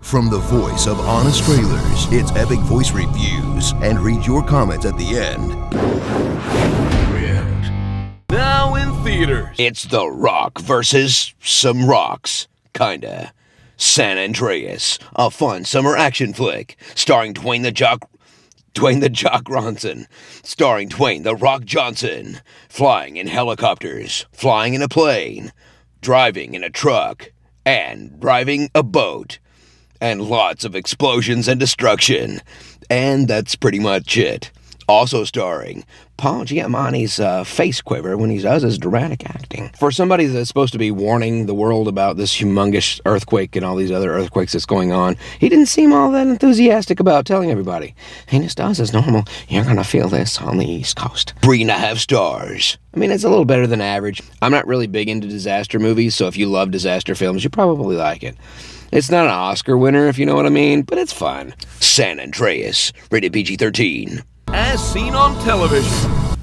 From the voice of Honest Trailers, it's Epic Voice Reviews, and read your comments at the end. Now in theaters, it's The Rock versus some rocks, kinda. San Andreas, a fun summer action flick, starring Dwayne the Jock Ronson, starring Dwayne the Rock Johnson, flying in helicopters, flying in a plane, driving in a truck, and driving a boat, and lots of explosions and destruction, and that's pretty much it. Also starring Paul Giamatti's face quiver when he does his dramatic acting. For somebody that's supposed to be warning the world about this humongous earthquake and all these other earthquakes that's going on, he didn't seem all that enthusiastic about telling everybody, hey, this does as normal. You're gonna feel this on the East Coast. 3.5 stars. I mean, it's a little better than average. I'm not really big into disaster movies, so if you love disaster films, you probably like it. It's not an Oscar winner, if you know what I mean, but it's fun. San Andreas, rated PG-13. as seen on television.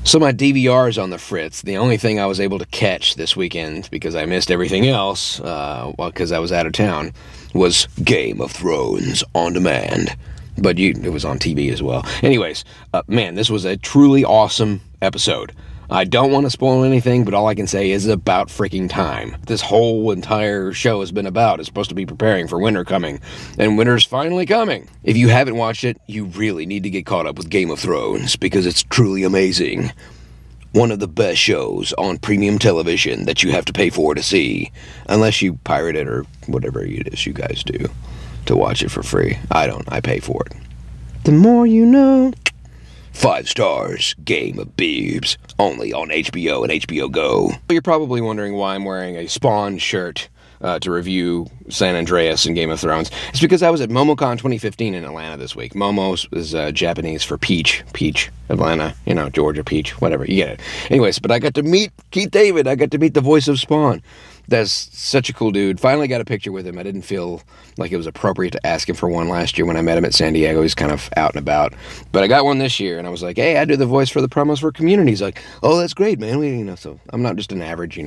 So my DVR is on the fritz. The only thing I was able to catch this weekend, because I missed everything else, because I was out of town, was Game of Thrones on demand. But it was on TV as well. Anyways, man, this was a truly awesome episode. I don't want to spoil anything, but all I can say is it's about freaking time. This whole entire show has been about. It's supposed to be preparing for winter coming, and winter's finally coming. If you haven't watched it, you really need to get caught up with Game of Thrones, because it's truly amazing. One of the best shows on premium television that you have to pay for to see, unless you pirate it or whatever it is you guys do to watch it for free. I don't. I pay for it. The more you know. 5 stars, Game of Beebs, only on HBO and HBO Go. You're probably wondering why I'm wearing a Spawn shirt to review San Andreas and Game of Thrones. It's because I was at Momocon 2015 in Atlanta this week. Momo is Japanese for peach. Peach. Atlanta, Georgia peach, whatever. You get it. Anyways, but I got to meet Keith David. I got to meet the voice of Spawn. That's such a cool dude. Finally got a picture with him. I didn't feel like it was appropriate to ask him for one last year when I met him at San Diego. He's kind of out and about. But I got one this year, and I was like, hey, I do the voice for the promos for Community. He's like, oh, that's great, man. So I'm not just an average,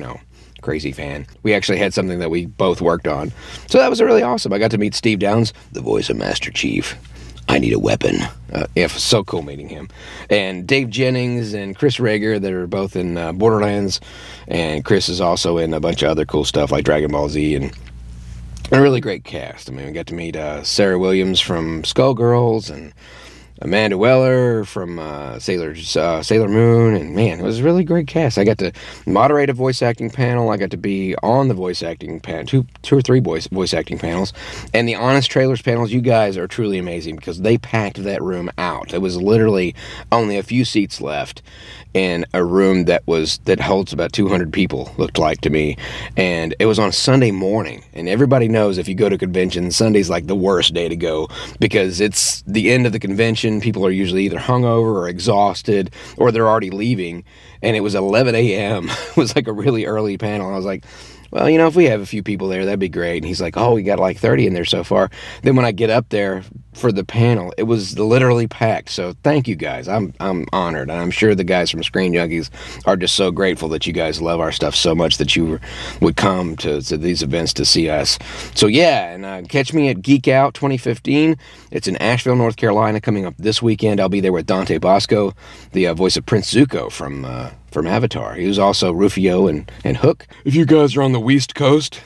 crazy fan. We actually had something that we both worked on. So that was really awesome. I got to meet Steve Downs, the voice of Master Chief. I need a weapon. So cool meeting him. And Dave Jennings and Chris Rager, that are both in Borderlands. And Chris is also in a bunch of other cool stuff like Dragon Ball Z. And a really great cast. I mean, we got to meet Sarah Williams from Skullgirls and Amanda Weller from Sailor Moon, and man, it was a really great cast. I got to moderate a voice acting panel. I got to be on the voice acting panel, two or three voice acting panels, and the Honest Trailers panels. You guys are truly amazing because they packed that room out. It was literally only a few seats left in a room that holds about 200 people, looked like to me, and it was on Sunday morning. And everybody knows if you go to conventions, Sunday's like the worst day to go because it's the end of the convention. People are usually either hungover or exhausted, or they're already leaving. And it was 11 a.m. It was like a really early panel. I was like, well, if we have a few people there, that'd be great. And he's like, oh, we got like 30 in there so far. Then when I get up there for the panel, it was literally packed. So thank you guys. I'm honored. And I'm sure the guys from Screen Junkies are just so grateful that you guys love our stuff so much that you would come to these events to see us. So yeah, and catch me at Geek Out 2015. It's in Asheville, North Carolina, coming up this weekend. I'll be there with Dante Bosco, the voice of Prince Zuko from Avatar. He was also Rufio and Hook. If you guys are on the West Coast,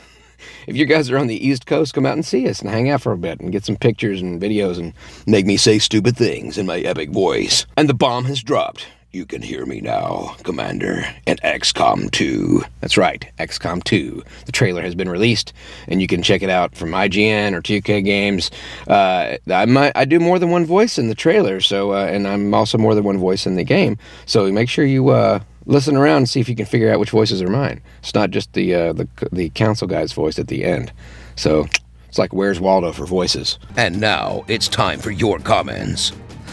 come out and see us and hang out for a bit and get some pictures and videos and make me say stupid things in my epic voice. And the bomb has dropped. You can hear me now, Commander, in XCOM 2. That's right, XCOM 2. The trailer has been released, and you can check it out from IGN or 2K Games. I do more than one voice in the trailer, so and I'm also more than one voice in the game. So make sure you listen around and see if you can figure out which voices are mine. It's not just the council guy's voice at the end. So it's like Where's Waldo for voices. And now it's time for your comments.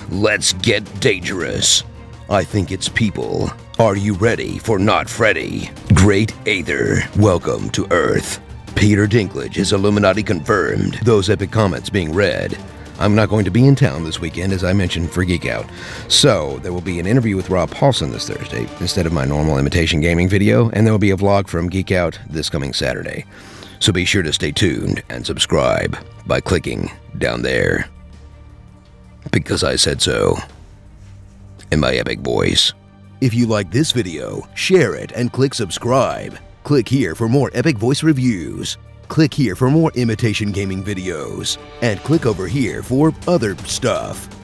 Let's get dangerous. I think it's people. Are you ready for Not Freddy? Great Aether, welcome to Earth. Peter Dinklage is Illuminati confirmed. Those epic comments being read. I'm not going to be in town this weekend, as I mentioned, for Geek Out. So, there will be an interview with Rob Paulson this Thursday, instead of my normal imitation gaming video, and there will be a vlog from Geek Out this coming Saturday. So be sure to stay tuned and subscribe by clicking down there. Because I said so. In my epic voice. If you like this video, share it and click subscribe. Click here for more epic voice reviews. Click here for more imitation gaming videos. And click over here for other stuff.